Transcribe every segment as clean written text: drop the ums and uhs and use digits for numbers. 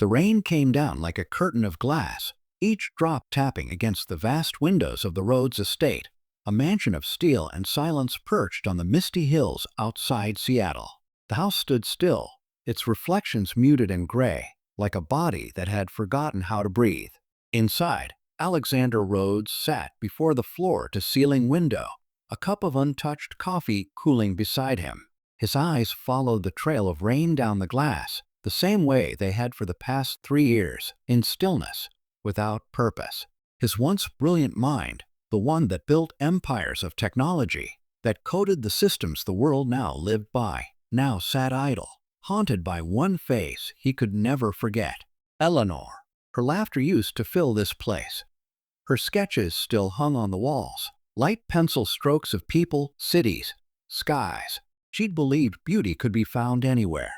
The rain came down like a curtain of glass, each drop tapping against the vast windows of the Rhodes estate, a mansion of steel and silence perched on the misty hills outside Seattle. The house stood still, its reflections muted and gray, like a body that had forgotten how to breathe. Inside, Alexander Rhodes sat before the floor-to-ceiling window, a cup of untouched coffee cooling beside him. His eyes followed the trail of rain down the glass, the same way they had for the past 3 years, in stillness, without purpose. His once brilliant mind, the one that built empires of technology, that coded the systems the world now lived by, now sat idle, haunted by one face he could never forget. Eleanor. Her laughter used to fill this place. Her sketches still hung on the walls, light pencil strokes of people, cities, skies. She'd believed beauty could be found anywhere.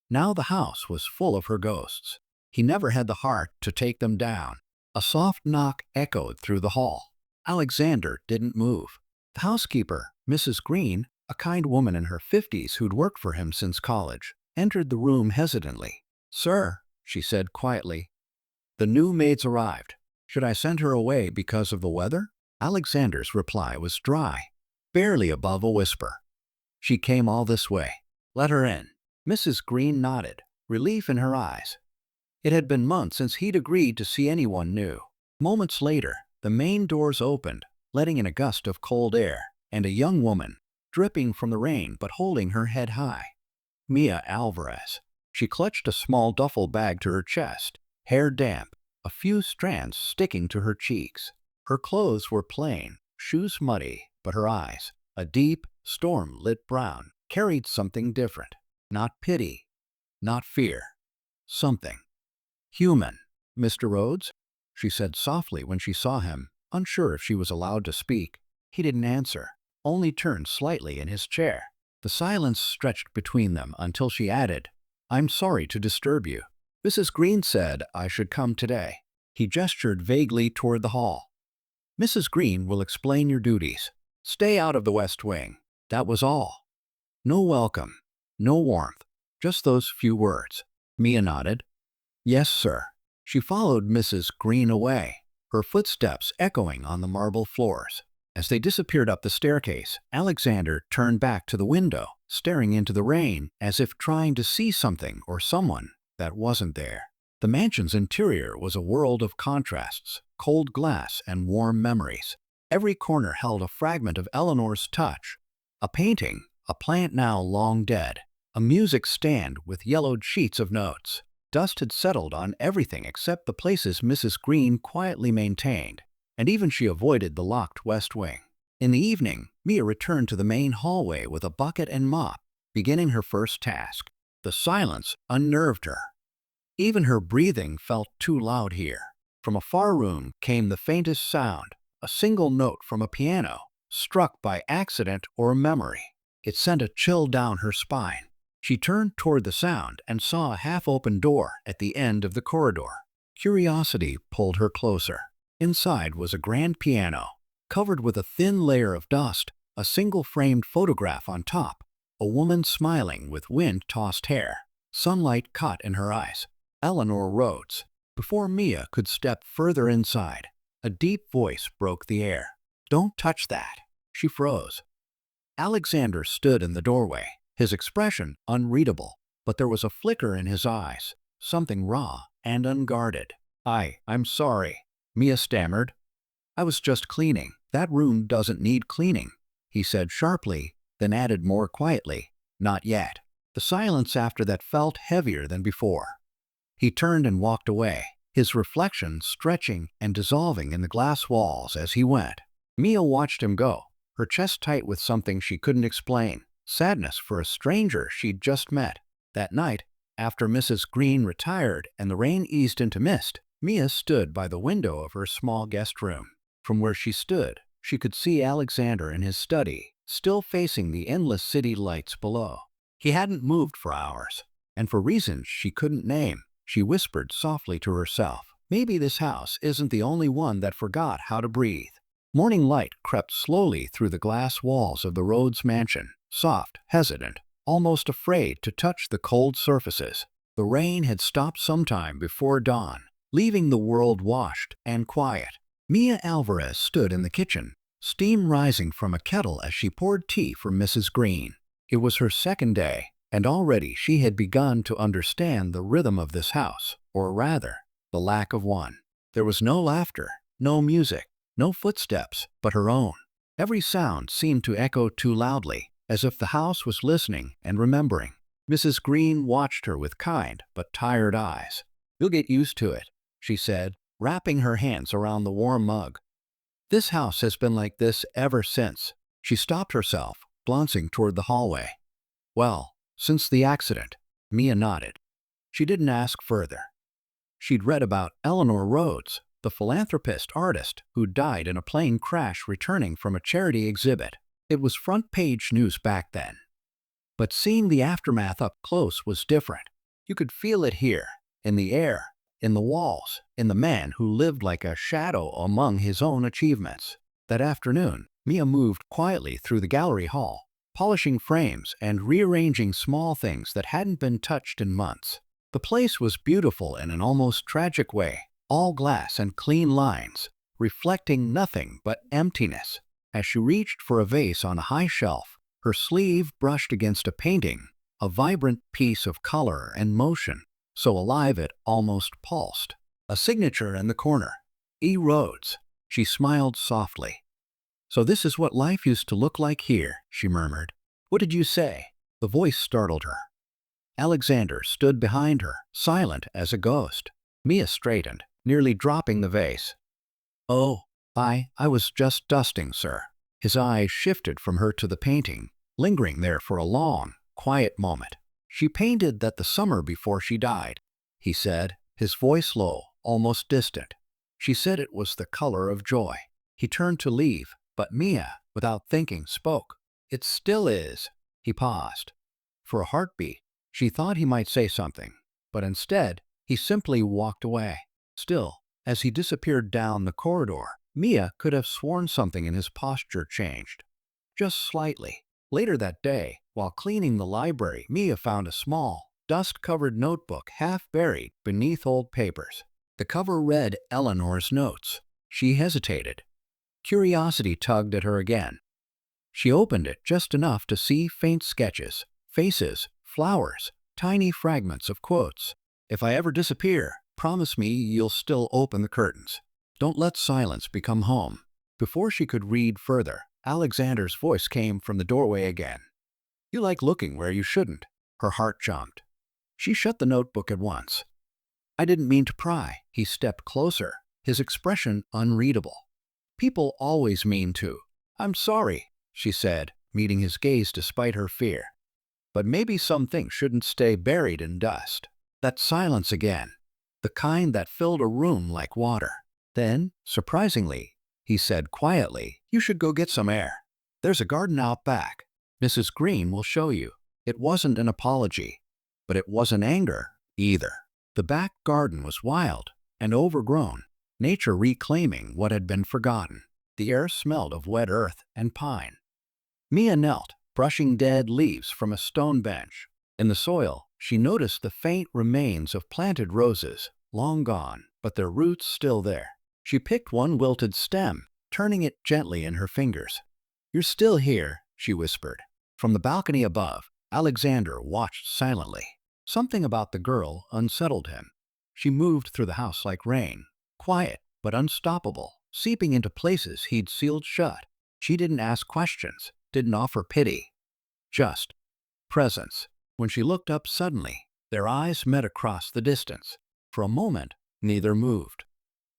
Now the house was full of her ghosts. He never had the heart to take them down. A soft knock echoed through the hall. Alexander didn't move. The housekeeper, Mrs. Green, a kind woman in her 50s who'd worked for him since college, entered the room hesitantly. "Sir," she said quietly, "the new maid's arrived. Should I send her away because of the weather?" Alexander's reply was dry, barely above a whisper. "She came all this way. Let her in." Mrs. Green nodded, relief in her eyes. It had been months since he'd agreed to see anyone new. Moments later, the main doors opened, letting in a gust of cold air, and a young woman, dripping from the rain but holding her head high. Mia Alvarez. She clutched a small duffel bag to her chest, hair damp, a few strands sticking to her cheeks. Her clothes were plain, shoes muddy, but her eyes, a deep, storm-lit brown, carried something different. Not pity, not fear. Something human. "Mr. Rhodes?" she said softly when she saw him, unsure if she was allowed to speak. He didn't answer, only turned slightly in his chair. The silence stretched between them until she added, "I'm sorry to disturb you. Mrs. Green said I should come today." He gestured vaguely toward the hall. "Mrs. Green will explain your duties. Stay out of the West Wing." That was all. No welcome, no warmth, just those few words. Mia nodded. "Yes, sir." She followed Mrs. Green away, her footsteps echoing on the marble floors. As they disappeared up the staircase, Alexander turned back to the window, staring into the rain as if trying to see something or someone that wasn't there. The mansion's interior was a world of contrasts, cold glass and warm memories. Every corner held a fragment of Eleanor's touch, a painting, a plant now long dead, a music stand with yellowed sheets of notes. Dust had settled on everything except the places Mrs. Green quietly maintained, and even she avoided the locked West Wing. In the evening, Mia returned to the main hallway with a bucket and mop, beginning her first task. The silence unnerved her. Even her breathing felt too loud here. From a far room came the faintest sound, a single note from a piano, struck by accident or memory. It sent a chill down her spine. She turned toward the sound and saw a half-open door at the end of the corridor. Curiosity pulled her closer. Inside was a grand piano, covered with a thin layer of dust, a single framed photograph on top, a woman smiling with wind-tossed hair, sunlight caught in her eyes. Eleanor Rhodes. Before Mia could step further inside, a deep voice broke the air. "Don't touch that." She froze. Alexander stood in the doorway, his expression unreadable, but there was a flicker in his eyes, something raw and unguarded. I'm sorry," Mia stammered. "I was just cleaning." "That room doesn't need cleaning," he said sharply, then added more quietly, "Not yet." The silence after that felt heavier than before. He turned and walked away, his reflection stretching and dissolving in the glass walls as he went. Mia watched him go, her chest tight with something she couldn't explain, sadness for a stranger she'd just met. That night, after Mrs. Green retired and the rain eased into mist, Mia stood by the window of her small guest room. From where she stood, she could see Alexander in his study, still facing the endless city lights below. He hadn't moved for hours, and for reasons she couldn't name, she whispered softly to herself, "Maybe this house isn't the only one that forgot how to breathe." Morning light crept slowly through the glass walls of the Rhodes mansion, soft, hesitant, almost afraid to touch the cold surfaces. The rain had stopped sometime before dawn, leaving the world washed and quiet. Mia Alvarez stood in the kitchen, steam rising from a kettle as she poured tea for Mrs. Green. It was her second day, and already she had begun to understand the rhythm of this house, or rather, the lack of one. There was no laughter, no music, no footsteps, but her own. Every sound seemed to echo too loudly, as if the house was listening and remembering. Mrs. Green watched her with kind but tired eyes. "You'll get used to it," she said, wrapping her hands around the warm mug. "This house has been like this ever since." She stopped herself, glancing toward the hallway. "Well, since the accident," Mia nodded. She didn't ask further. She'd read about Alexander Rhodes, the philanthropist artist who died in a plane crash returning from a charity exhibit. It was front-page news back then. But seeing the aftermath up close was different. You could feel it here, in the air, in the walls, in the man who lived like a shadow among his own achievements. That afternoon, Mia moved quietly through the gallery hall, polishing frames and rearranging small things that hadn't been touched in months. The place was beautiful in an almost tragic way, all glass and clean lines, reflecting nothing but emptiness. As she reached for a vase on a high shelf, her sleeve brushed against a painting, a vibrant piece of color and motion, so alive it almost pulsed. A signature in the corner. E. Rhodes. She smiled softly. "So this is what life used to look like here," she murmured. "What did you say?" The voice startled her. Alexander stood behind her, silent as a ghost. Mia straightened, nearly dropping the vase. "Oh, I was just dusting, sir." His eyes shifted from her to the painting, lingering there for a long, quiet moment. "She painted that the summer before she died," he said, his voice low, almost distant. "She said it was the color of joy." He turned to leave, but Mia, without thinking, spoke. "It still is." He paused. For a heartbeat, she thought he might say something, but instead, he simply walked away. Still, as he disappeared down the corridor, Mia could have sworn something in his posture changed. Just slightly. Later that day, while cleaning the library, Mia found a small, dust-covered notebook half buried beneath old papers. The cover read Eleanor's notes. She hesitated. Curiosity tugged at her again. She opened it just enough to see faint sketches, faces, flowers, tiny fragments of quotes. "If I ever disappear, promise me you'll still open the curtains. Don't let silence become home." Before she could read further, Alexander's voice came from the doorway again. "You like looking where you shouldn't." Her heart jumped. She shut the notebook at once. "I didn't mean to pry." He stepped closer, his expression unreadable. "People always mean to." "I'm sorry," she said, meeting his gaze despite her fear. "But maybe some things shouldn't stay buried in dust." That silence again, the kind that filled a room like water. Then, surprisingly, he said quietly, "You should go get some air. There's a garden out back. Mrs. Green will show you." It wasn't an apology, but it wasn't anger either. The back garden was wild and overgrown, nature reclaiming what had been forgotten. The air smelled of wet earth and pine. Mia knelt, brushing dead leaves from a stone bench. In the soil, she noticed the faint remains of planted roses, long gone, but their roots still there. She picked one wilted stem, turning it gently in her fingers. "You're still here," she whispered. From the balcony above, Alexander watched silently. Something about the girl unsettled him. She moved through the house like rain, quiet but unstoppable, seeping into places he'd sealed shut. She didn't ask questions, didn't offer pity. Just presence. When she looked up suddenly, their eyes met across the distance. For a moment, neither moved.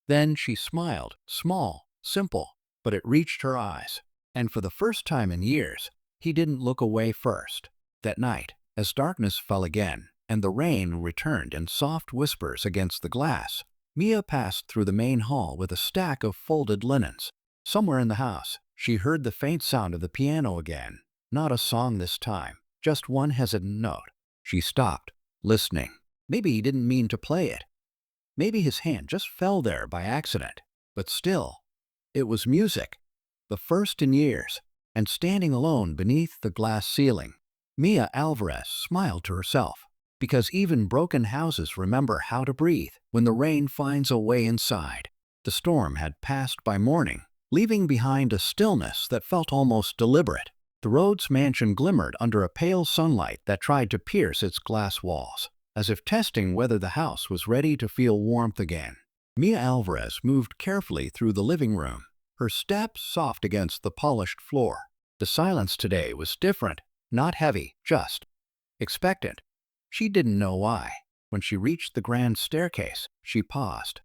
Then she smiled, small, simple, but it reached her eyes. And for the first time in years, he didn't look away first. That night, as darkness fell again, and the rain returned in soft whispers against the glass, Mia passed through the main hall with a stack of folded linens. Somewhere in the house, she heard the faint sound of the piano again. Not a song this time, just one hesitant note. She stopped, listening. Maybe he didn't mean to play it. Maybe his hand just fell there by accident. But still, it was music. The first in years, and standing alone beneath the glass ceiling. Mia Alvarez smiled to herself. Because even broken houses remember how to breathe when the rain finds a way inside. The storm had passed by morning, leaving behind a stillness that felt almost deliberate. The Rhodes mansion glimmered under a pale sunlight that tried to pierce its glass walls, as if testing whether the house was ready to feel warmth again. Mia Alvarez moved carefully through the living room, her steps soft against the polished floor. The silence today was different, not heavy, just expectant. She didn't know why. When she reached the grand staircase, she paused.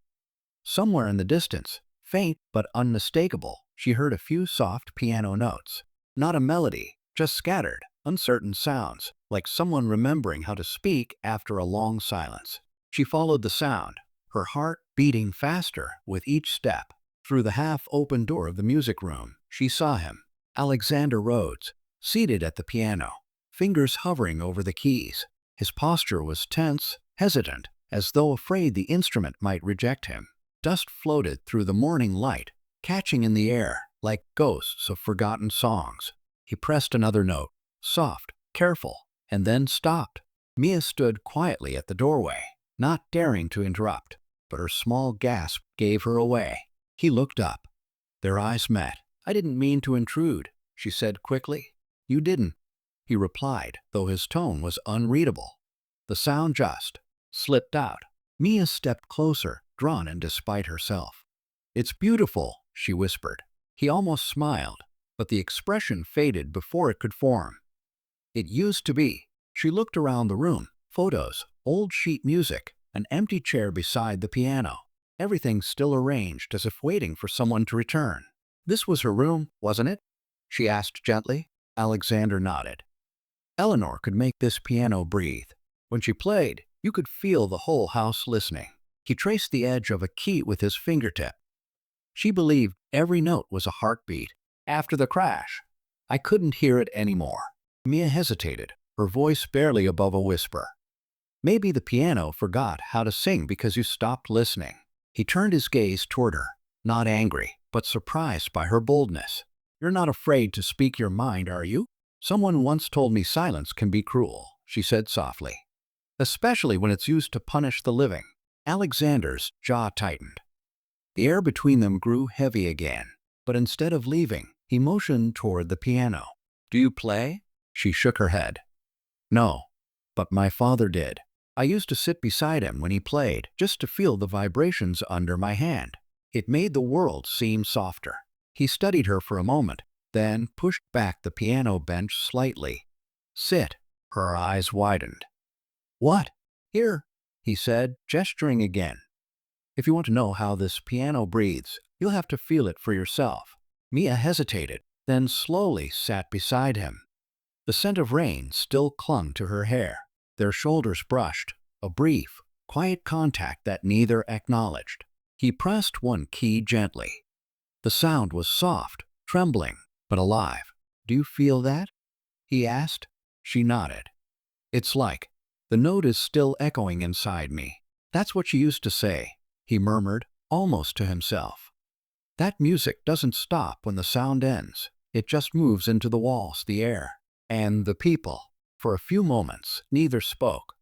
Somewhere in the distance, faint but unmistakable, she heard a few soft piano notes. Not a melody, just scattered, uncertain sounds, like someone remembering how to speak after a long silence. She followed the sound, her heart beating faster with each step. Through the half-open door of the music room, she saw him, Alexander Rhodes, seated at the piano, fingers hovering over the keys. His posture was tense, hesitant, as though afraid the instrument might reject him. Dust floated through the morning light, catching in the air like ghosts of forgotten songs. He pressed another note, soft, careful, and then stopped. Mia stood quietly at the doorway, not daring to interrupt, but her small gasp gave her away. He looked up. Their eyes met. "I didn't mean to intrude," she said quickly. "You didn't," he replied, though his tone was unreadable. The sound just slipped out. Mia stepped closer, drawn in despite herself. "It's beautiful," she whispered. He almost smiled, but the expression faded before it could form. "It used to be." She looked around the room. Photos, old sheet music, an empty chair beside the piano. Everything still arranged as if waiting for someone to return. "This was her room, wasn't it?" she asked gently. Alexander nodded. "Eleanor could make this piano breathe. When she played, you could feel the whole house listening." He traced the edge of a key with his fingertip. She believed every note was a heartbeat. After the crash, I couldn't hear it anymore. Mia hesitated, her voice barely above a whisper. "Maybe the piano forgot how to sing because you stopped listening." He turned his gaze toward her, not angry, but surprised by her boldness. "You're not afraid to speak your mind, are you?" "Someone once told me silence can be cruel," she said softly, "especially when it's used to punish the living." Alexander's jaw tightened. The air between them grew heavy again, but instead of leaving, he motioned toward the piano. "Do you play?" She shook her head. "No, but my father did. I used to sit beside him when he played, just to feel the vibrations under my hand. It made the world seem softer." He studied her for a moment, then pushed back the piano bench slightly. "Sit." Her eyes widened. "What?" "Here," he said, gesturing again. "If you want to know how this piano breathes, you'll have to feel it for yourself." Mia hesitated, then slowly sat beside him. The scent of rain still clung to her hair. Their shoulders brushed, a brief, quiet contact that neither acknowledged. He pressed one key gently. The sound was soft, trembling, but alive. "Do you feel that?" he asked. She nodded. "It's like the note is still echoing inside me." "That's what she used to say," he murmured, almost to himself. "That music doesn't stop when the sound ends. It just moves into the walls, the air, and the people." For a few moments, neither spoke.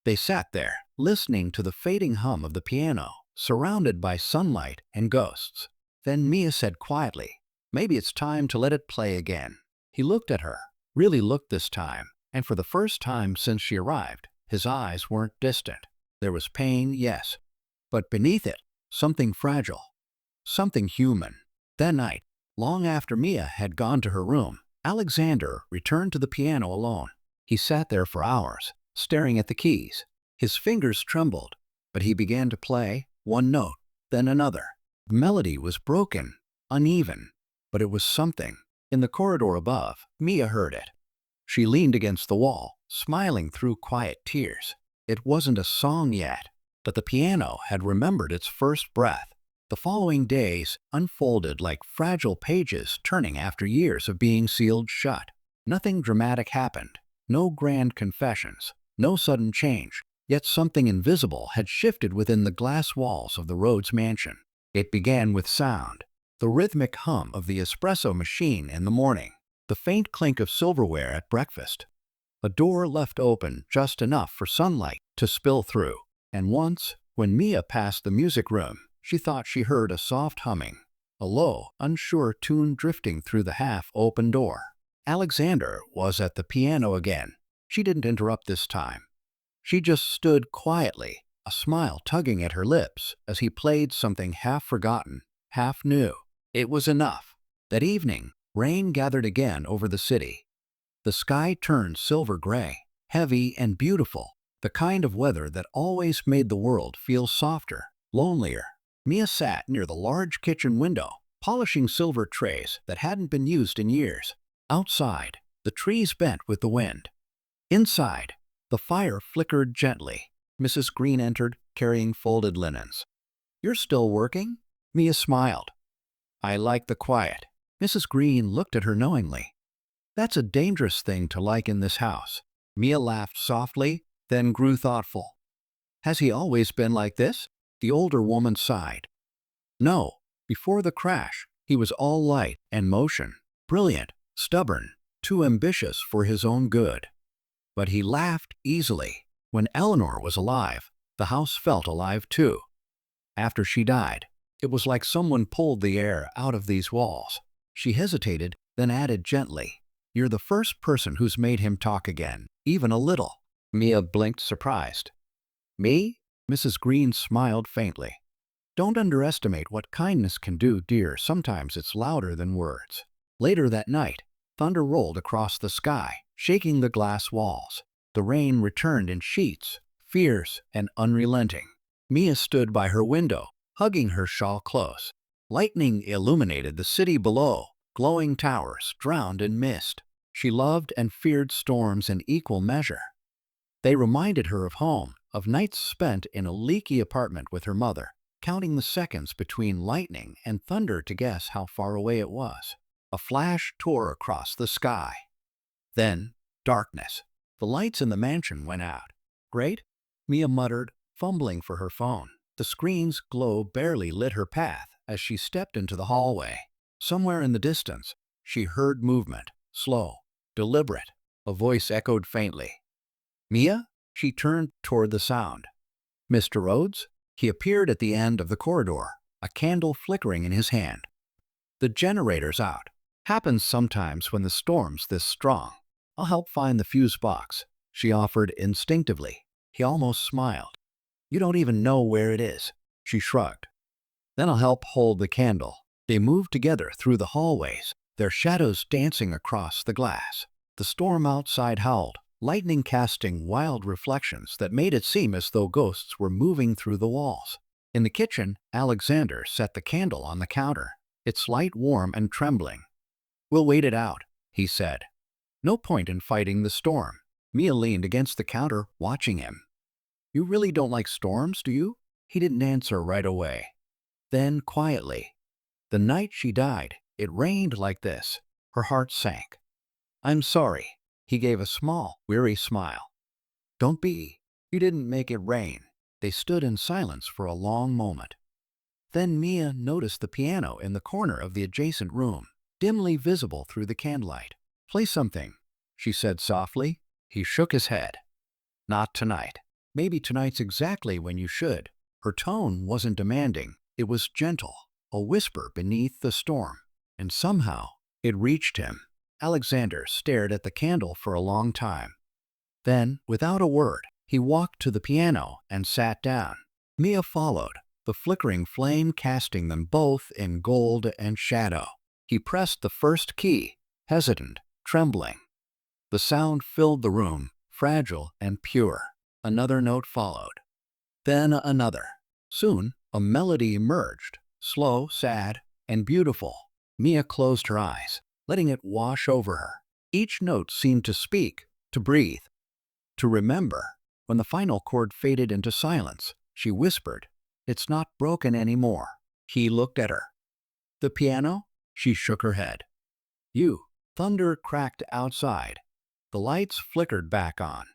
They sat there, listening to the fading hum of the piano, surrounded by sunlight and ghosts. Then Mia said quietly, "Maybe it's time to let it play again." He looked at her, really looked this time, and for the first time since she arrived, his eyes weren't distant. There was pain, yes, but beneath it, something fragile, something human. That night, long after Mia had gone to her room, Alexander returned to the piano alone. He sat there for hours, staring at the keys. His fingers trembled, but he began to play, one note, then another. The melody was broken, uneven, but it was something. In the corridor above, Mia heard it. She leaned against the wall, smiling through quiet tears. It wasn't a song yet, but the piano had remembered its first breath. The following days unfolded like fragile pages turning after years of being sealed shut. Nothing dramatic happened, no grand confessions, no sudden change, yet something invisible had shifted within the glass walls of the Rhodes mansion. It began with sound, the rhythmic hum of the espresso machine in the morning, the faint clink of silverware at breakfast, a door left open just enough for sunlight to spill through. And once, when Mia passed the music room, she thought she heard a soft humming, a low, unsure tune drifting through the half-open door. Alexander was at the piano again. She didn't interrupt this time. She just stood quietly, a smile tugging at her lips as he played something half-forgotten, half-new. It was enough. That evening, rain gathered again over the city. The sky turned silver-gray, heavy and beautiful, the kind of weather that always made the world feel softer, lonelier. Mia sat near the large kitchen window, polishing silver trays that hadn't been used in years. Outside, the trees bent with the wind. Inside, the fire flickered gently. Mrs. Green entered, carrying folded linens. "You're still working?" Mia smiled. "I like the quiet." Mrs. Green looked at her knowingly. "That's a dangerous thing to like in this house." Mia laughed softly, then grew thoughtful. "Has he always been like this?" The older woman sighed. "No. Before the crash, he was all light and motion, brilliant, stubborn, too ambitious for his own good. But he laughed easily. When Eleanor was alive, the house felt alive too. After she died, it was like someone pulled the air out of these walls." She hesitated, then added gently, "You're the first person who's made him talk again, even a little." Mia blinked, surprised. "Me?" Mrs. Green smiled faintly. "Don't underestimate what kindness can do, dear. Sometimes it's louder than words." Later that night, thunder rolled across the sky, shaking the glass walls. The rain returned in sheets, fierce and unrelenting. Mia stood by her window, hugging her shawl close. Lightning illuminated the city below, glowing towers drowned in mist. She loved and feared storms in equal measure. They reminded her of home, of nights spent in a leaky apartment with her mother, counting the seconds between lightning and thunder to guess how far away it was. A flash tore across the sky. Then, darkness. The lights in the mansion went out. "Great?" Mia muttered, fumbling for her phone. The screen's glow barely lit her path as she stepped into the hallway. Somewhere in the distance, she heard movement, slow, deliberate. A voice echoed faintly. "Mia?" She turned toward the sound. "Mr. Rhodes?" He appeared at the end of the corridor, a candle flickering in his hand. "The generator's out. Happens sometimes when the storm's this strong. I'll help find the fuse box," she offered instinctively. He almost smiled. "You don't even know where it is." She shrugged. "Then I'll help hold the candle." They moved together through the hallways, their shadows dancing across the glass. The storm outside howled, lightning casting wild reflections that made it seem as though ghosts were moving through the walls. In the kitchen, Alexander set the candle on the counter, its light warm and trembling. "We'll wait it out," he said. "No point in fighting the storm." Mia leaned against the counter, watching him. "You really don't like storms, do you?" He didn't answer right away. Then, quietly, "The night she died, it rained like this." Her heart sank. "I'm sorry." He gave a small, weary smile. "Don't be. You didn't make it rain." They stood in silence for a long moment. Then Mia noticed the piano in the corner of the adjacent room, dimly visible through the candlelight. "Play something," she said softly. He shook his head. "Not tonight." "Maybe tonight's exactly when you should." Her tone wasn't demanding. It was gentle, a whisper beneath the storm. And somehow, it reached him. Alexander stared at the candle for a long time. Then, without a word, he walked to the piano and sat down. Mia followed, the flickering flame casting them both in gold and shadow. He pressed the first key, hesitant, trembling. The sound filled the room, fragile and pure. Another note followed. Then another. Soon, a melody emerged, slow, sad, and beautiful. Mia closed her eyes, letting it wash over her. Each note seemed to speak, to breathe, to remember. When the final chord faded into silence, she whispered, "It's not broken anymore." He looked at her. "The piano?" She shook her head. "You." Thunder cracked outside. The lights flickered back on.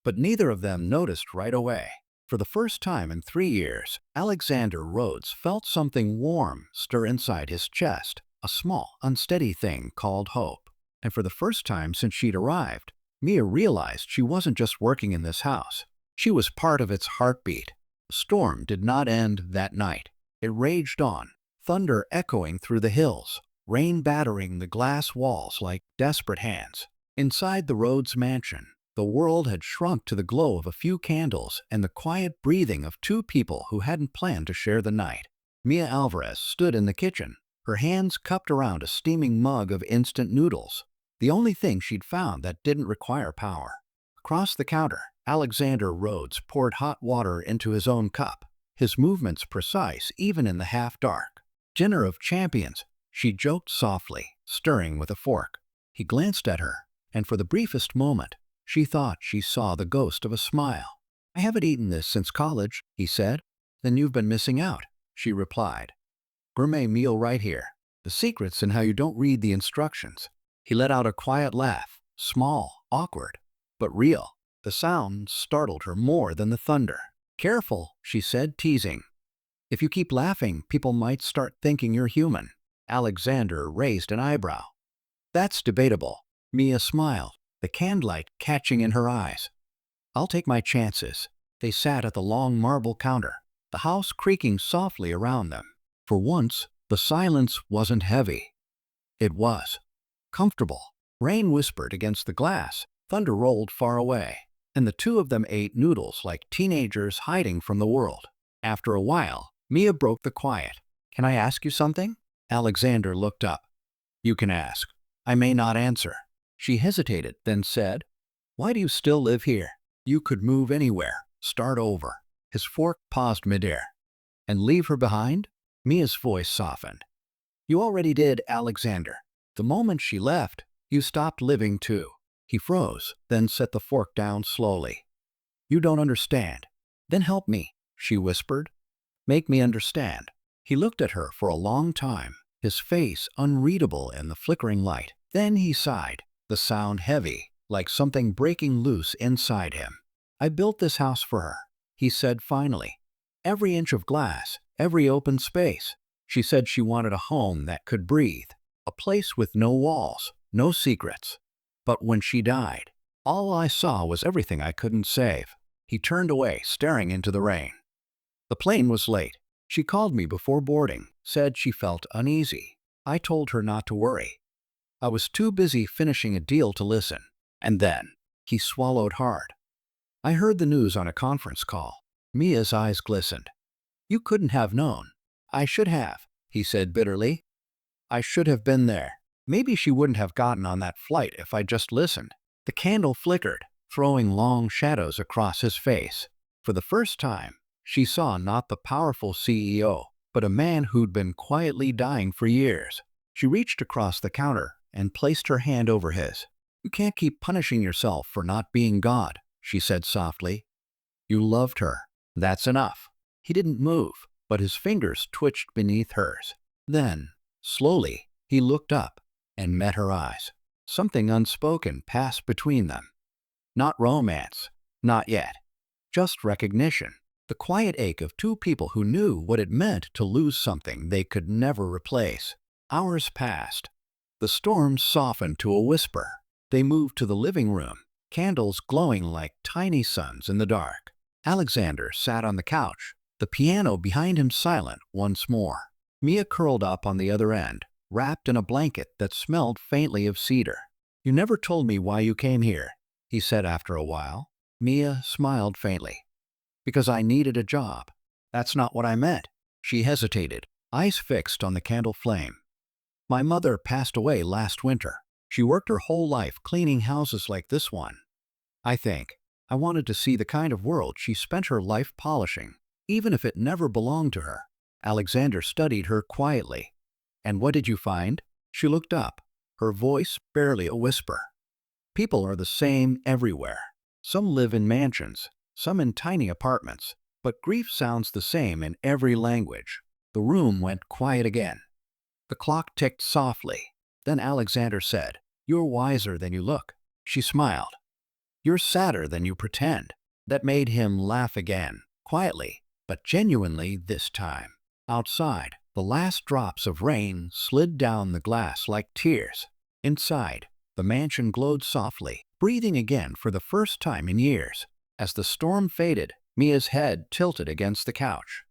But neither of them noticed right away. For the first time in 3 years, Alexander Rhodes felt something warm stir inside his chest, a small, unsteady thing called hope. And for the first time since she'd arrived, Mia realized she wasn't just working in this house. She was part of its heartbeat. The storm did not end that night. It raged on, thunder echoing through the hills, rain battering the glass walls like desperate hands. Inside the Rhodes mansion, the world had shrunk to the glow of a few candles and the quiet breathing of two people who hadn't planned to share the night. Mia Alvarez stood in the kitchen, her hands cupped around a steaming mug of instant noodles, the only thing she'd found that didn't require power. Across the counter, Alexander Rhodes poured hot water into his own cup, his movements precise even in the half-dark. "Dinner of champions," she joked softly, stirring with a fork. He glanced at her, and for the briefest moment, she thought she saw the ghost of a smile. "I haven't eaten this since college," he said. "Then you've been missing out," she replied. "Gourmet meal right here. The secret's in how you don't read the instructions." He let out a quiet laugh, small, awkward, but real. The sound startled her more than the thunder. "Careful," she said, teasing. "If you keep laughing, people might start thinking you're human." Alexander raised an eyebrow. "That's debatable." Mia smiled, the candlelight catching in her eyes. "I'll take my chances." They sat at the long marble counter, the house creaking softly around them. For once, the silence wasn't heavy. It was comfortable. Rain whispered against the glass, thunder rolled far away, and the two of them ate noodles like teenagers hiding from the world. After a while, Mia broke the quiet. "Can I ask you something?" Alexander looked up. "You can ask. I may not answer." She hesitated, then said, "Why do you still live here? You could move anywhere, start over." His fork paused midair. "And leave her behind?" Mia's voice softened. "You already did, Alexander. The moment she left, you stopped living too." He froze, then set the fork down slowly. "You don't understand." "Then help me," she whispered. "Make me understand." He looked at her for a long time, his face unreadable in the flickering light. Then he sighed, the sound heavy, like something breaking loose inside him. "I built this house for her," he said finally. "Every inch of glass, every open space." She said she wanted a home that could breathe, a place with no walls, no secrets. "But when she died, all I saw was everything I couldn't save." He turned away, staring into the rain. "The plane was late. She called me before boarding, said she felt uneasy. I told her not to worry. I was too busy finishing a deal to listen. And then," he swallowed hard, "I heard the news on a conference call." Mia's eyes glistened. "You couldn't have known." "I should have," he said bitterly. "I should have been there. Maybe she wouldn't have gotten on that flight if I just listened." The candle flickered, throwing long shadows across his face. For the first time, she saw not the powerful CEO, but a man who'd been quietly dying for years. She reached across the counter and placed her hand over his. "You can't keep punishing yourself for not being God," she said softly. "You loved her. That's enough." He didn't move, but his fingers twitched beneath hers. Then, slowly, he looked up and met her eyes. Something unspoken passed between them. Not romance, not yet. Just recognition. The quiet ache of two people who knew what it meant to lose something they could never replace. Hours passed. The storm softened to a whisper. They moved to the living room, candles glowing like tiny suns in the dark. Alexander sat on the couch, the piano behind him silent once more. Mia curled up on the other end, wrapped in a blanket that smelled faintly of cedar. "You never told me why you came here," he said after a while. Mia smiled faintly. "Because I needed a job." "That's not what I meant." She hesitated, eyes fixed on the candle flame. "My mother passed away last winter. She worked her whole life cleaning houses like this one. I wanted to see the kind of world she spent her life polishing, even if it never belonged to her." Alexander studied her quietly. "And what did you find?" She looked up, her voice barely a whisper. "People are the same everywhere. Some live in mansions, some in tiny apartments, but grief sounds the same in every language." The room went quiet again. The clock ticked softly. Then Alexander said, "You're wiser than you look." She smiled. "You're sadder than you pretend." That made him laugh again, quietly, but genuinely this time. Outside, the last drops of rain slid down the glass like tears. Inside, The mansion glowed softly, breathing again for the first time in years. As the storm faded, Mia's head tilted against the couch.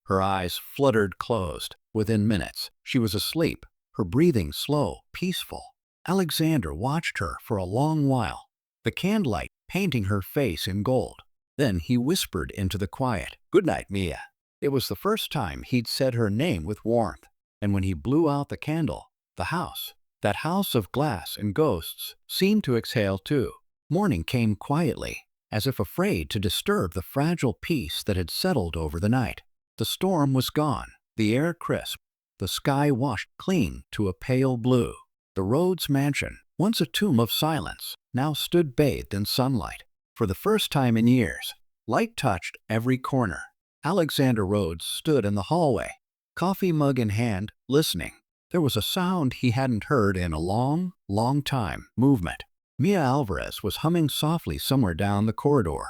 Her eyes fluttered closed. Within minutes, she was asleep, her breathing slow, peaceful. Alexander watched her for a long while, the candlelight painting her face in gold. Then he whispered into the quiet, "Good night, Mia." It was the first time he'd said her name with warmth, and when he blew out the candle, the house, that house of glass and ghosts, seemed to exhale too. Morning came quietly, as if afraid to disturb the fragile peace that had settled over the night. The storm was gone, the air crisp, the sky washed clean to a pale blue. The Rhodes mansion, once a tomb of silence, now stood bathed in sunlight. For the first time in years, light touched every corner. Alexander Rhodes stood in the hallway, coffee mug in hand, listening. There was a sound he hadn't heard in a long, long time. Movement. Mia Alvarez was humming softly somewhere down the corridor.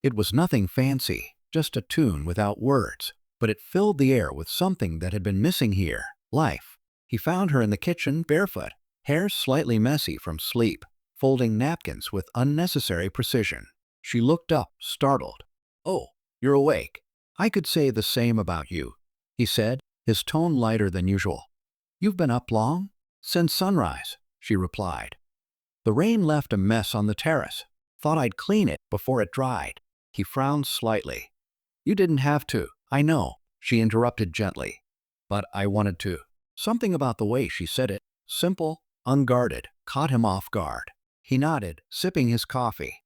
It was nothing fancy, just a tune without words, but it filled the air with something that had been missing here, life. He found her in the kitchen, barefoot, hair slightly messy from sleep, folding napkins with unnecessary precision. She looked up, startled. "Oh, you're awake. I could say the same about you," he said, his tone lighter than usual. "You've been up long?" "Since sunrise," she replied. "The rain left a mess on the terrace. Thought I'd clean it before it dried." He frowned slightly. "You didn't have to, I know," she interrupted gently. "But I wanted to." Something about the way she said it, simple, unguarded, caught him off guard. He nodded, sipping his coffee.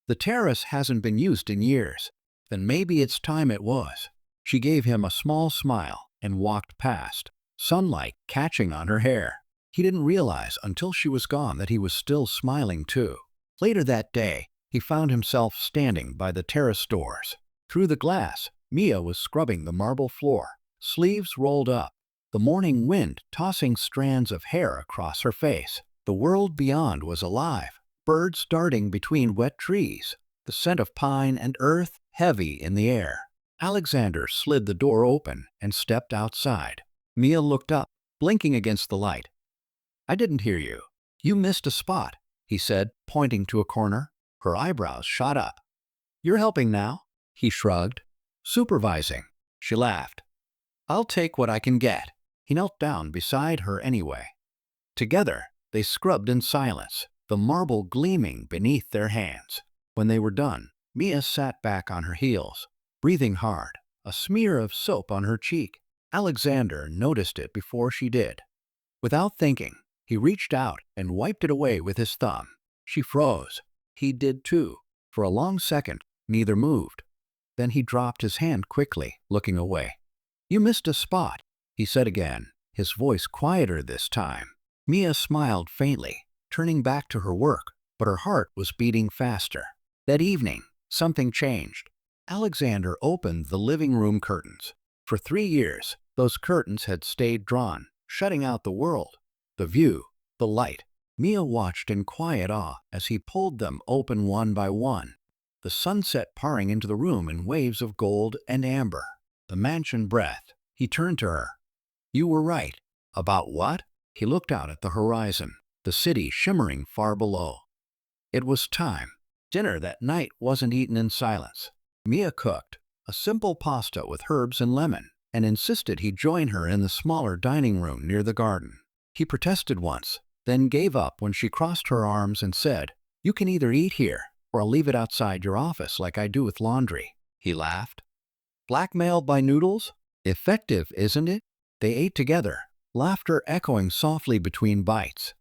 "The terrace hasn't been used in years. Then maybe it's time it was." She gave him a small smile and walked past, sunlight catching on her hair. He didn't realize until she was gone that he was still smiling too. Later that day, he found himself standing by the terrace doors. Through the glass, Mia was scrubbing the marble floor, sleeves rolled up, the morning wind tossing strands of hair across her face. The world beyond was alive, birds darting between wet trees, the scent of pine and earth heavy in the air. Alexander slid the door open and stepped outside. Mia looked up, blinking against the light. "I didn't hear you." "You missed a spot," he said, pointing to a corner. Her eyebrows shot up. "You're helping now?" He shrugged. "Supervising." She laughed. "I'll take what I can get." He knelt down beside her anyway. Together, they scrubbed in silence, the marble gleaming beneath their hands. When they were done, Mia sat back on her heels, breathing hard, a smear of soap on her cheek. Alexander noticed it before she did. Without thinking, he reached out and wiped it away with his thumb. She froze. He did too. For a long second, neither moved. Then he dropped his hand quickly, looking away. "You missed a spot," he said again, his voice quieter this time. Mia smiled faintly, turning back to her work, but her heart was beating faster. That evening, something changed. Alexander opened the living room curtains. For 3 years, those curtains had stayed drawn, shutting out the world, the view, the light. Mia watched in quiet awe as he pulled them open one by one, the sunset pouring into the room in waves of gold and amber. The mansion breathed. He turned to her. "You were right." "About what?" He looked out at the horizon, the city shimmering far below. It was time. Dinner that night wasn't eaten in silence. Mia cooked, a simple pasta with herbs and lemon, and insisted he join her in the smaller dining room near the garden. He protested once, then gave up when she crossed her arms and said, "You can either eat here, or I'll leave it outside your office like I do with laundry." He laughed. "Blackmailed by noodles? Effective, isn't it?" They ate together, laughter echoing softly between bites.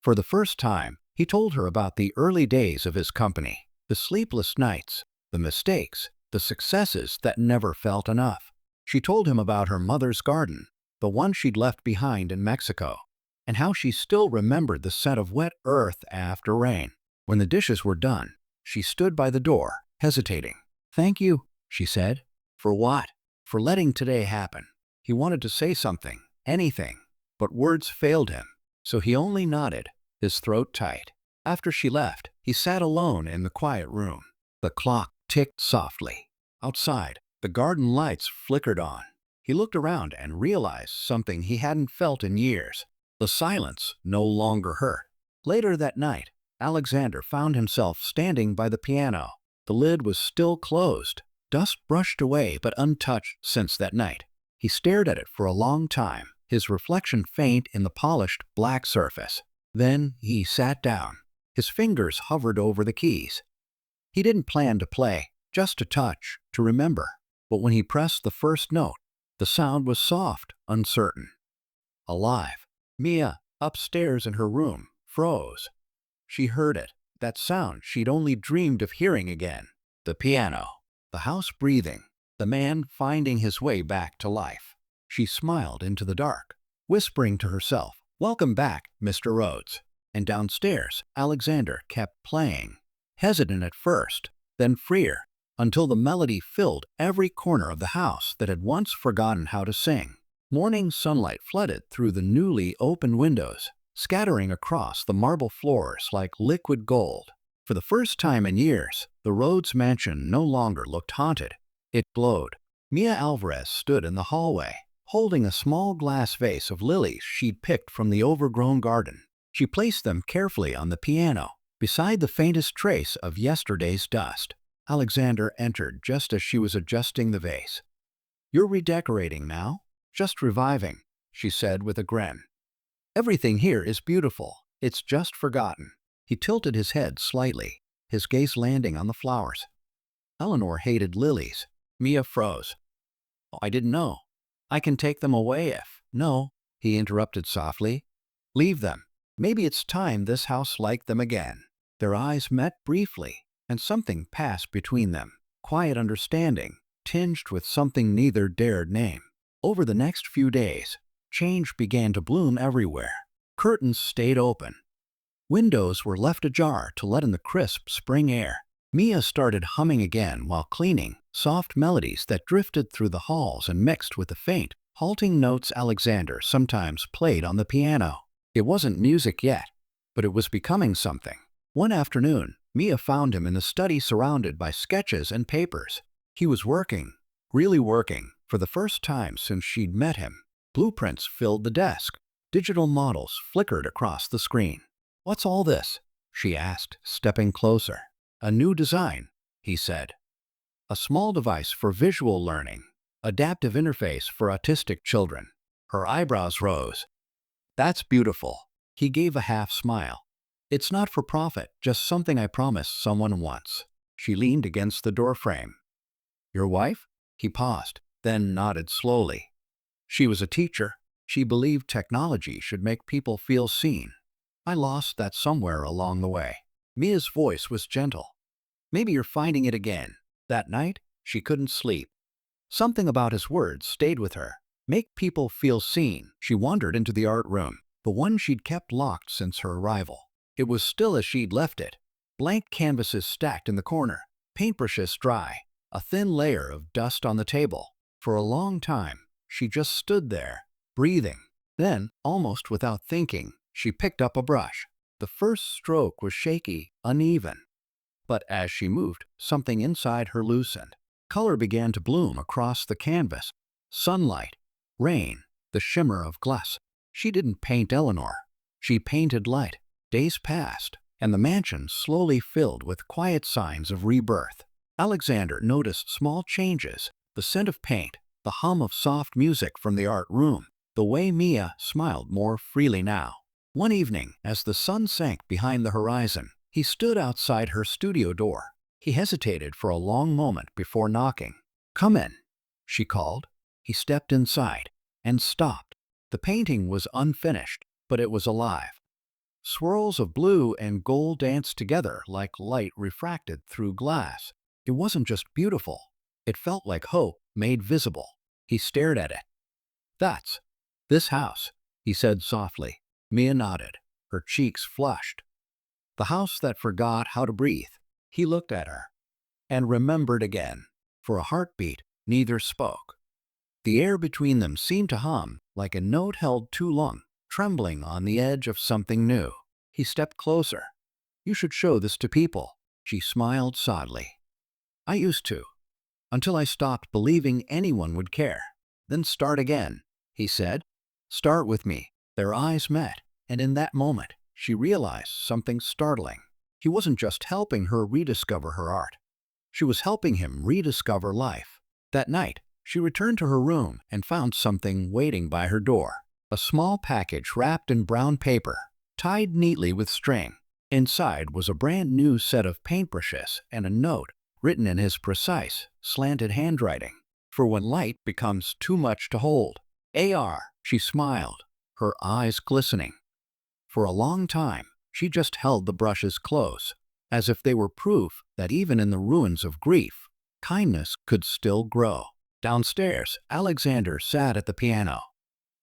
For the first time, he told her about the early days of his company, the sleepless nights, the mistakes, the successes that never felt enough. She told him about her mother's garden, the one she'd left behind in Mexico, and how she still remembered the scent of wet earth after rain. When the dishes were done, she stood by the door, hesitating. "Thank you," she said. "For what?" "For letting today happen." He wanted to say something, anything, but words failed him, so he only nodded, his throat tight. After she left, he sat alone in the quiet room. The clock ticked softly. Outside, the garden lights flickered on. He looked around and realized something he hadn't felt in years. The silence no longer hurt. Later that night, Alexander found himself standing by the piano. The lid was still closed, dust brushed away but untouched since that night. He stared at it for a long time, his reflection faint in the polished black surface. Then he sat down. His fingers hovered over the keys. He didn't plan to play, just to touch, to remember. But when he pressed the first note, the sound was soft, uncertain, alive. Mia, upstairs in her room, froze. She heard it, that sound she'd only dreamed of hearing again. The piano, the house breathing, the man finding his way back to life. She smiled into the dark, whispering to herself, "Welcome back, Mr. Rhodes." And downstairs, Alexander kept playing, hesitant at first, then freer, until the melody filled every corner of the house that had once forgotten how to sing. Morning sunlight flooded through the newly opened windows, scattering across the marble floors like liquid gold. For the first time in years, the Rhodes mansion no longer looked haunted. It glowed. Mia Alvarez stood in the hallway, holding a small glass vase of lilies she'd picked from the overgrown garden. She placed them carefully on the piano, beside the faintest trace of yesterday's dust. Alexander entered just as she was adjusting the vase. "You're redecorating now?" "Just reviving," she said with a grin. "Everything here is beautiful. It's just forgotten." He tilted his head slightly, his gaze landing on the flowers. Eleanor hated lilies. Mia froze. "Oh, I didn't know. I can take them away if—" "No," he interrupted softly. "Leave them. Maybe it's time this house liked them again." Their eyes met briefly, and something passed between them. Quiet understanding, tinged with something neither dared name. Over the next few days, change began to bloom everywhere. Curtains stayed open. Windows were left ajar to let in the crisp spring air. Mia started humming again while cleaning, soft melodies that drifted through the halls and mixed with the faint, halting notes Alexander sometimes played on the piano. It wasn't music yet, but it was becoming something. One afternoon, Mia found him in the study surrounded by sketches and papers. He was working, really working, for the first time since she'd met him. Blueprints filled the desk. Digital models flickered across the screen. "What's all this?" she asked, stepping closer. "A new design," he said. "A small device for visual learning. Adaptive interface for autistic children." Her eyebrows rose. "That's beautiful." He gave a half smile. "It's not for profit, just something I promised someone once." She leaned against the doorframe. "Your wife?" He paused, then nodded slowly. "She was a teacher. She believed technology should make people feel seen. I lost that somewhere along the way." Mia's voice was gentle. "Maybe you're finding it again." That night, she couldn't sleep. Something about his words stayed with her. Make people feel seen. She wandered into the art room, the one she'd kept locked since her arrival. It was still as she'd left it. Blank canvases stacked in the corner, paintbrushes dry, a thin layer of dust on the table. For a long time, she just stood there, breathing. Then, almost without thinking, she picked up a brush. The first stroke was shaky, uneven. But as she moved, something inside her loosened. Color began to bloom across the canvas. Sunlight, rain, the shimmer of glass. She didn't paint Eleanor. She painted light. Days passed, and the mansion slowly filled with quiet signs of rebirth. Alexander noticed small changes, the scent of paint, the hum of soft music from the art room, the way Mia smiled more freely now. One evening, as the sun sank behind the horizon, he stood outside her studio door. He hesitated for a long moment before knocking. "Come in," she called. He stepped inside and stopped. The painting was unfinished, but it was alive. Swirls of blue and gold danced together like light refracted through glass. It wasn't just beautiful. It felt like hope made visible. He stared at it. "That's this house," he said softly. Mia nodded, her cheeks flushed. "The house that forgot how to breathe." He looked at her and remembered again. For a heartbeat, neither spoke. The air between them seemed to hum like a note held too long, trembling on the edge of something new. He stepped closer. "You should show this to people." She smiled sadly. "I used to, until I stopped believing anyone would care." "Then start again," he said. "Start with me." Their eyes met, and in that moment, she realized something startling. He wasn't just helping her rediscover her art. She was helping him rediscover life. That night, she returned to her room and found something waiting by her door. A small package wrapped in brown paper, tied neatly with string. Inside was a brand new set of paintbrushes and a note written in his precise, slanted handwriting. For when light becomes too much to hold. AR, she smiled, her eyes glistening. For a long time, she just held the brushes close, as if they were proof that even in the ruins of grief, kindness could still grow. Downstairs, Alexander sat at the piano.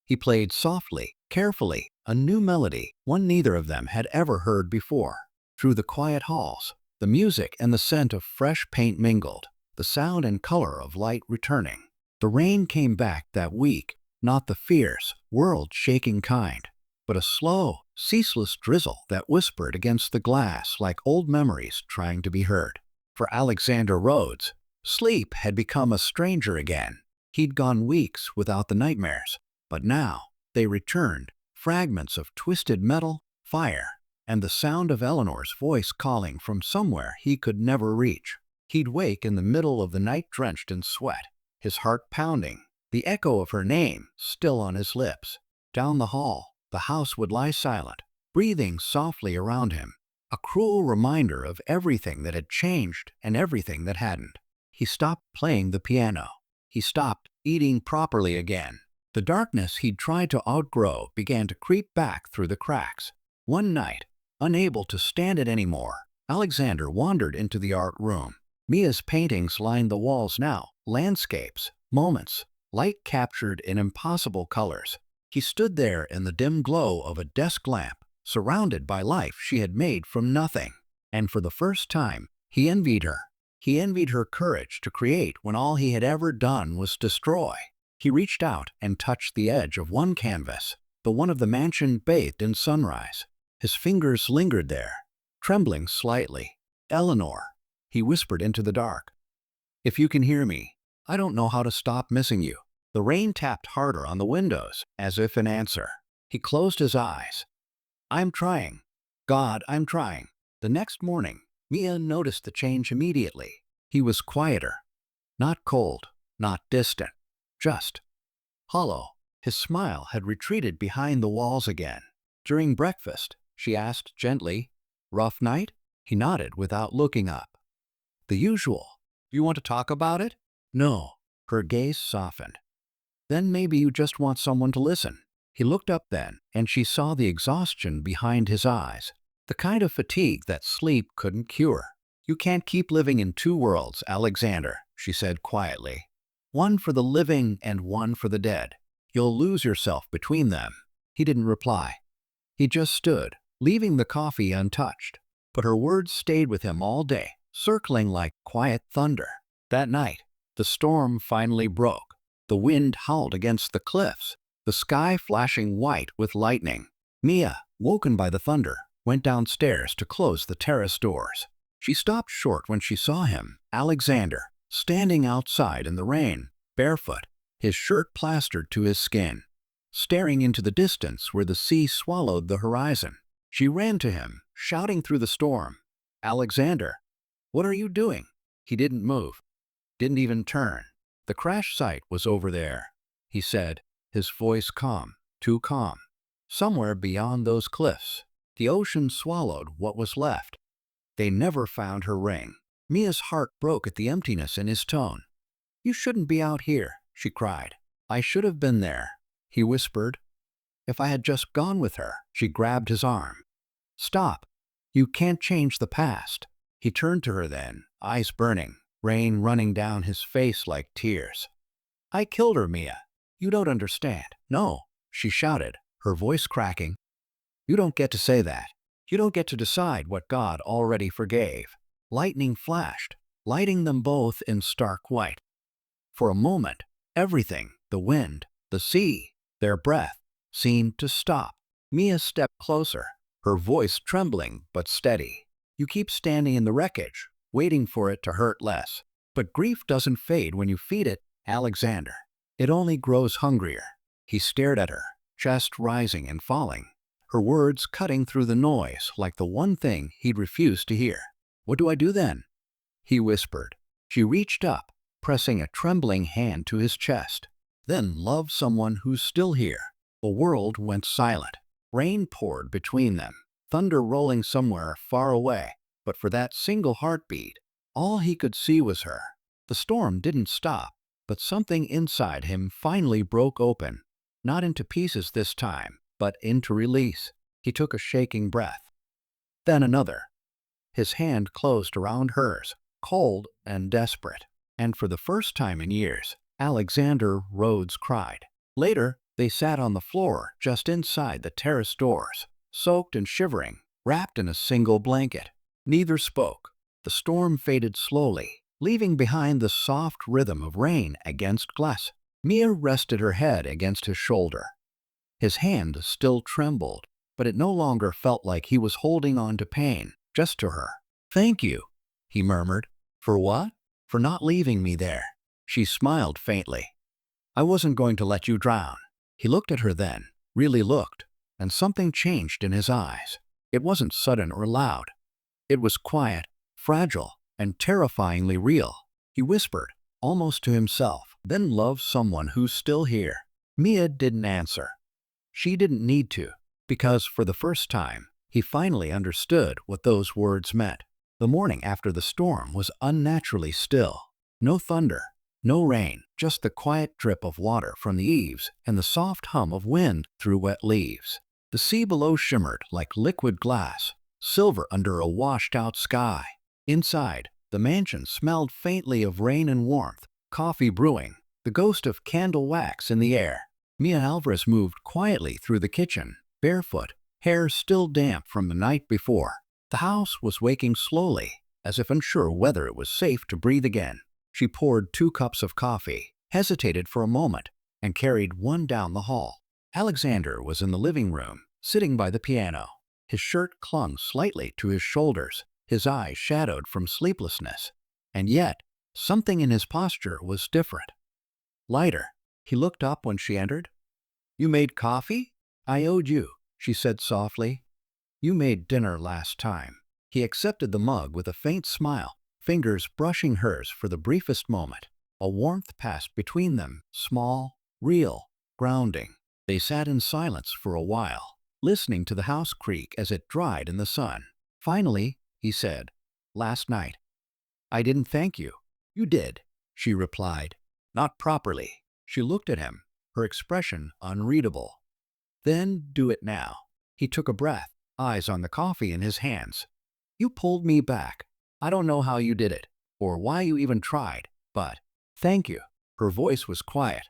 He played softly, carefully, a new melody, one neither of them had ever heard before. Through the quiet halls, the music and the scent of fresh paint mingled, the sound and color of light returning. The rain came back that week, not the fierce, world-shaking kind, but a slow, ceaseless drizzle that whispered against the glass like old memories trying to be heard. For Alexander Rhodes, sleep had become a stranger again. He'd gone weeks without the nightmares, but now they returned, fragments of twisted metal, fire, and the sound of Eleanor's voice calling from somewhere he could never reach. He'd wake in the middle of the night drenched in sweat, his heart pounding, the echo of her name still on his lips. Down the hall, the house would lie silent, breathing softly around him, a cruel reminder of everything that had changed and everything that hadn't. He stopped playing the piano. He stopped eating properly again. The darkness he'd tried to outgrow began to creep back through the cracks. One night, unable to stand it anymore, Alexander wandered into the art room. Mia's paintings lined the walls now, landscapes, moments, light captured in impossible colors. He stood there in the dim glow of a desk lamp, surrounded by life she had made from nothing. And for the first time, he envied her. He envied her courage to create when all he had ever done was destroy. He reached out and touched the edge of one canvas, the one of the mansion bathed in sunrise. His fingers lingered there, trembling slightly. "Eleanor," he whispered into the dark. "If you can hear me, I don't know how to stop missing you." The rain tapped harder on the windows, as if in answer. He closed his eyes. "I'm trying. God, I'm trying." The next morning, Mia noticed the change immediately. He was quieter. Not cold, not distant, just hollow. His smile had retreated behind the walls again. During breakfast, she asked gently, "Rough night?" He nodded without looking up. "The usual. You want to talk about it?" "No." Her gaze softened. "Then maybe you just want someone to listen." He looked up then, and she saw the exhaustion behind his eyes, the kind of fatigue that sleep couldn't cure. "You can't keep living in two worlds, Alexander," she said quietly. "One for the living and one for the dead. You'll lose yourself between them." He didn't reply. He just stood, leaving the coffee untouched. But her words stayed with him all day, circling like quiet thunder. That night, the storm finally broke. The wind howled against the cliffs, the sky flashing white with lightning. Mia, woken by the thunder, went downstairs to close the terrace doors. She stopped short when she saw him, Alexander, standing outside in the rain, barefoot, his shirt plastered to his skin, staring into the distance where the sea swallowed the horizon. She ran to him, shouting through the storm, "Alexander, what are you doing?" He didn't move, didn't even turn. "The crash site was over there," he said, his voice calm, too calm. "Somewhere beyond those cliffs. The ocean swallowed what was left." They never found her ring. Mia's heart broke at the emptiness in his tone. "You shouldn't be out here," she cried. "I should have been there," he whispered. "If I had just gone with her." She grabbed his arm. "Stop. You can't change the past." He turned to her then, eyes burning, rain running down his face like tears. "I killed her, Mia. You don't understand." "No," she shouted, her voice cracking. "You don't get to say that. You don't get to decide what God already forgave." Lightning flashed, lighting them both in stark white. For a moment, everything, the wind, the sea, their breath, seemed to stop. Mia stepped closer, her voice trembling but steady. "You keep standing in the wreckage, waiting for it to hurt less. But grief doesn't fade when you feed it, Alexander. It only grows hungrier." He stared at her, chest rising and falling. her words cutting through the noise like the one thing he'd refused to hear. "What do I do then?" he whispered. She reached up, pressing a trembling hand to his chest. "Then love someone who's still here." The world went silent. Rain poured between them, thunder rolling somewhere far away. But for that single heartbeat, all he could see was her. The storm didn't stop, but something inside him finally broke open, not into pieces this time, but into release. He took a shaking breath. Then another. His hand closed around hers, cold and desperate. And for the first time in years, Alexander Rhodes cried. Later, they sat on the floor just inside the terrace doors, soaked and shivering, wrapped in a single blanket. Neither spoke. The storm faded slowly, leaving behind the soft rhythm of rain against glass. Mia rested her head against his shoulder. His hand still trembled, but it no longer felt like he was holding on to pain, just to her. "Thank you," he murmured. "For what?" "For not leaving me there." She smiled faintly. "I wasn't going to let you drown." He looked at her then, really looked, and something changed in his eyes. It wasn't sudden or loud. It was quiet, fragile, and terrifyingly real. He whispered, almost to himself, "Then love someone who's still here." Mia didn't answer. She didn't need to, because for the first time, he finally understood what those words meant. The morning after the storm was unnaturally still. No thunder, no rain, just the quiet drip of water from the eaves and the soft hum of wind through wet leaves. The sea below shimmered like liquid glass, silver under a washed-out sky. Inside, the mansion smelled faintly of rain and warmth, coffee brewing, the ghost of candle wax in the air. Mia Alvarez moved quietly through the kitchen, barefoot, hair still damp from the night before. The house was waking slowly, as if unsure whether it was safe to breathe again. She poured 2 cups of coffee, hesitated for a moment, and carried one down the hall. Alexander was in the living room, sitting by the piano. His shirt clung slightly to his shoulders, his eyes shadowed from sleeplessness. And yet, something in his posture was different. Lighter. He looked up when she entered. "You made coffee?" "I owed you," she said softly. "You made dinner last time." He accepted the mug with a faint smile, fingers brushing hers for the briefest moment. A warmth passed between them, small, real, grounding. They sat in silence for a while, listening to the house creak as it dried in the sun. Finally, he said, "Last night, I didn't thank you." "You did," she replied. "Not properly." She looked at him, her expression unreadable. "Then do it now." He took a breath, eyes on the coffee in his hands. "You pulled me back. I don't know how you did it, or why you even tried, but thank you." Her voice was quiet.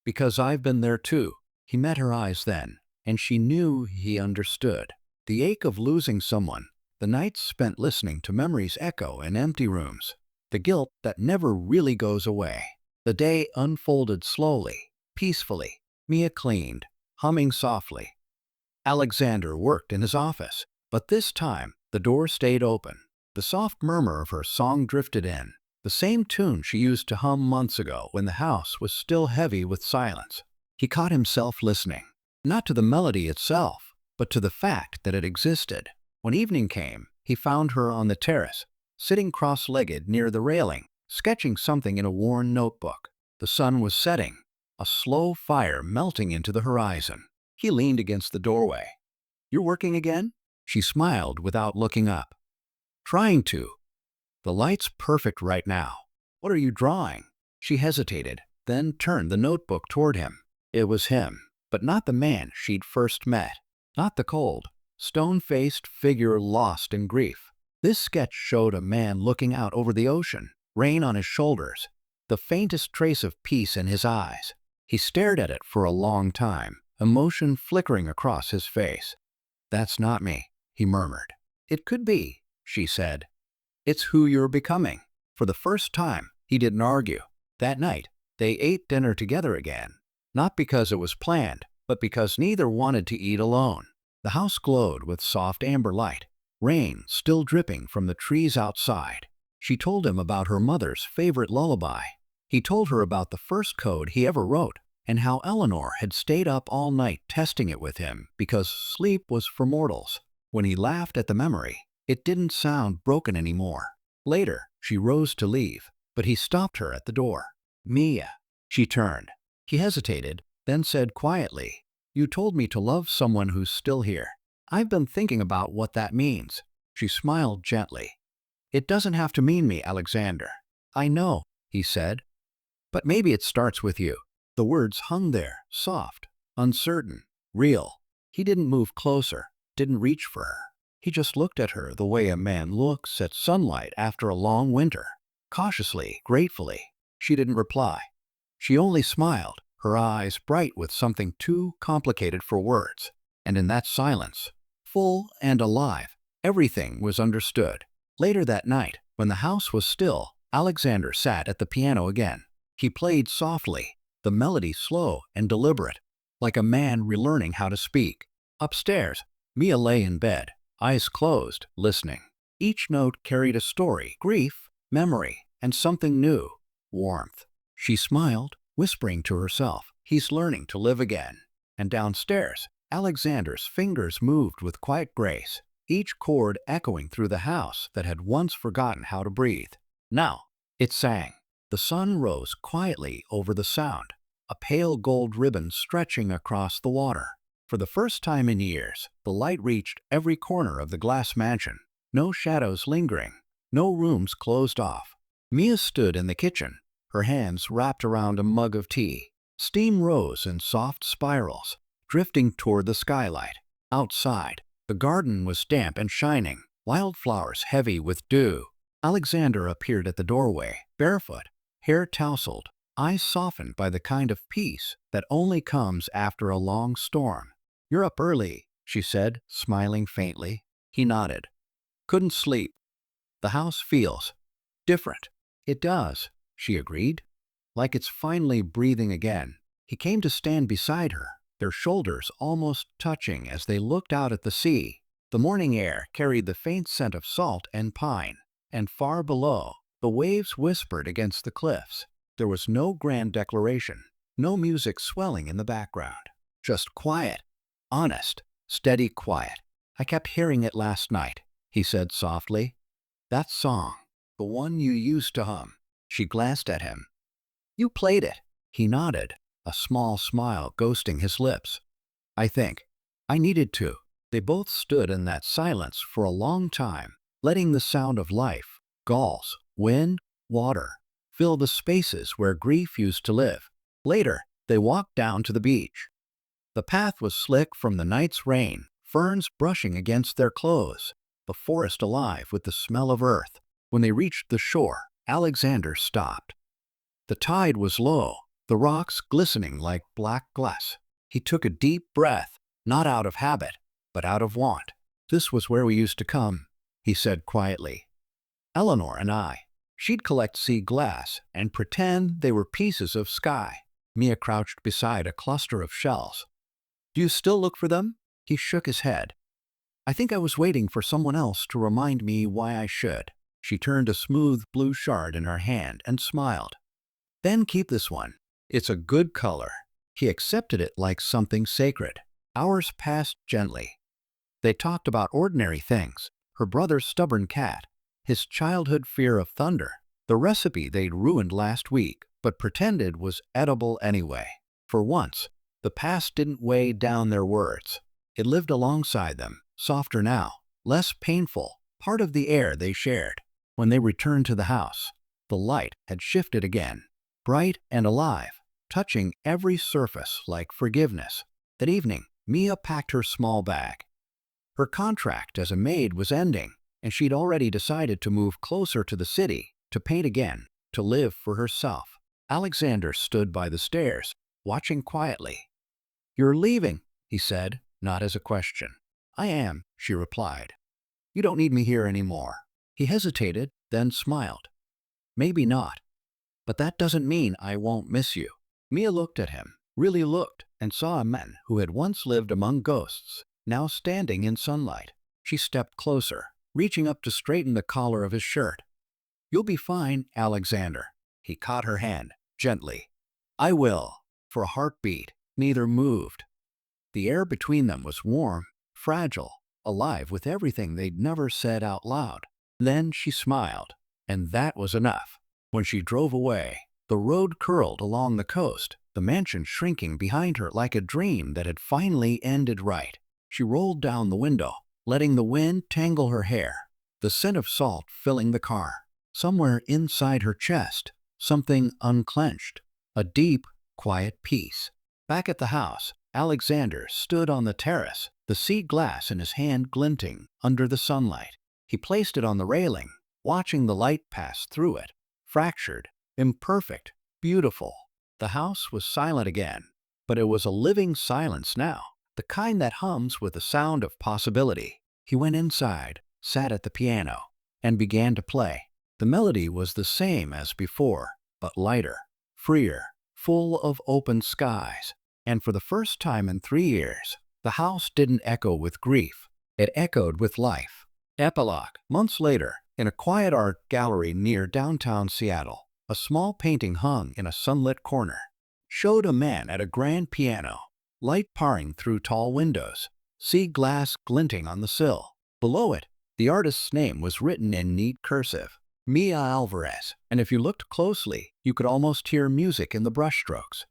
"Because I've been there too." He met her eyes then, and she knew he understood. The ache of losing someone, the nights spent listening to memories echo in empty rooms, the guilt that never really goes away. The day unfolded slowly, peacefully. Mia cleaned, humming softly. Alexander worked in his office, but this time the door stayed open. The soft murmur of her song drifted in, the same tune she used to hum months ago when the house was still heavy with silence. He caught himself listening, not to the melody itself, but to the fact that it existed. When evening came, he found her on the terrace, sitting cross-legged near the railing, sketching something in a worn notebook. The sun was setting, a slow fire melting into the horizon. He leaned against the doorway. "You're working again?" She smiled without looking up. "Trying to. The light's perfect right now." "What are you drawing?" She hesitated, then turned the notebook toward him. It was him, but not the man she'd first met. Not the cold, stone-faced figure lost in grief. This sketch showed a man looking out over the ocean, rain on his shoulders, the faintest trace of peace in his eyes. He stared at it for a long time, emotion flickering across his face. "That's not me," he murmured. "It could be," she said. "It's who you're becoming." For the first time, he didn't argue. That night, they ate dinner together again, not because it was planned, but because neither wanted to eat alone. The house glowed with soft amber light, rain still dripping from the trees outside. She told him about her mother's favorite lullaby. He told her about the first code he ever wrote, and how Eleanor had stayed up all night testing it with him because sleep was for mortals. When he laughed at the memory, it didn't sound broken anymore. Later, she rose to leave, but he stopped her at the door. "Mia." She turned. He hesitated, then said quietly, "You told me to love someone who's still here. I've been thinking about what that means." She smiled gently. "It doesn't have to mean me, Alexander." "I know," he said. "But maybe it starts with you." The words hung there, soft, uncertain, real. He didn't move closer, didn't reach for her. He just looked at her the way a man looks at sunlight after a long winter, cautiously, gratefully. She didn't reply. She only smiled, her eyes bright with something too complicated for words. And in that silence, full and alive, everything was understood. Later that night, when the house was still, Alexander sat at the piano again. He played softly, the melody slow and deliberate, like a man relearning how to speak. Upstairs, Mia lay in bed, eyes closed, listening. Each note carried a story, grief, memory, and something new, warmth. She smiled, whispering to herself, "He's learning to live again." And downstairs, Alexander's fingers moved with quiet grace, each chord echoing through the house that had once forgotten how to breathe. Now, it sang. The sun rose quietly over the sound, a pale gold ribbon stretching across the water. For the first time in years, the light reached every corner of the glass mansion. No shadows lingering, no rooms closed off. Mia stood in the kitchen, her hands wrapped around a mug of tea. Steam rose in soft spirals, drifting toward the skylight. Outside, the garden was damp and shining, wildflowers heavy with dew. Alexander appeared at the doorway, barefoot, hair tousled, eyes softened by the kind of peace that only comes after a long storm. "You're up early," she said, smiling faintly. He nodded. "Couldn't sleep. The house feels different." "It does," she agreed, "like it's finally breathing again." He came to stand beside her, their shoulders almost touching as they looked out at the sea. The morning air carried the faint scent of salt and pine, and far below, the waves whispered against the cliffs. There was no grand declaration, no music swelling in the background. Just quiet, honest, steady quiet. "I kept hearing it last night," he said softly. "That song, the one you used to hum." She glanced at him. "You played it." He nodded, a small smile ghosting his lips. "I think I needed to." They both stood in that silence for a long time, letting the sound of life, gulls, wind, water, fill the spaces where grief used to live. Later, they walked down to the beach. The path was slick from the night's rain, ferns brushing against their clothes, the forest alive with the smell of earth. When they reached the shore, Alexander stopped. The tide was low, the rocks glistening like black glass. He took a deep breath, not out of habit, but out of want. "This was where we used to come," he said quietly. "Eleanor and I." She'd collect sea glass and pretend they were pieces of sky. Mia crouched beside a cluster of shells. "Do you still look for them?" He shook his head. "I think I was waiting for someone else to remind me why I should." She turned a smooth blue shard in her hand and smiled. "Then keep this one. It's a good color." He accepted it like something sacred. Hours passed gently. They talked about ordinary things, her brother's stubborn cat, his childhood fear of thunder, the recipe they'd ruined last week but pretended was edible anyway. For once, the past didn't weigh down their words. It lived alongside them, softer now, less painful, part of the air they shared. When they returned to the house, the light had shifted again, bright and alive, touching every surface like forgiveness. That evening, Mia packed her small bag. Her contract as a maid was ending, and she'd already decided to move closer to the city, to paint again, to live for herself. Alexander stood by the stairs, watching quietly. "You're leaving," he said, not as a question. "I am," she replied. "You don't need me here anymore." He hesitated, then smiled. "Maybe not. But that doesn't mean I won't miss you." Mia looked at him, really looked, and saw a man who had once lived among ghosts, now standing in sunlight. She stepped closer, reaching up to straighten the collar of his shirt. "You'll be fine, Alexander." He caught her hand, gently. "I will. for a heartbeat. Neither moved. The air between them was warm, fragile, alive with everything they'd never said out loud. Then she smiled, and that was enough. When she drove away, the road curled along the coast, the mansion shrinking behind her like a dream that had finally ended right. She rolled down the window, letting the wind tangle her hair, the scent of salt filling the car. Somewhere inside her chest, something unclenched, a deep, quiet peace. Back at the house, Alexander stood on the terrace, the sea glass in his hand glinting under the sunlight. He placed it on the railing, watching the light pass through it, fractured, imperfect, beautiful. The house was silent again, but it was a living silence now, the kind that hums with the sound of possibility. He went inside, sat at the piano, and began to play. The melody was the same as before, but lighter, freer, full of open skies. And for the first time in 3 years, the house didn't echo with grief. It echoed with life. Epilogue. Months later, in a quiet art gallery near downtown Seattle, a small painting hung in a sunlit corner showed a man at a grand piano, light pouring through tall windows, sea glass glinting on the sill. Below it, the artist's name was written in neat cursive, Mia Alvarez, and if you looked closely, you could almost hear music in the brushstrokes.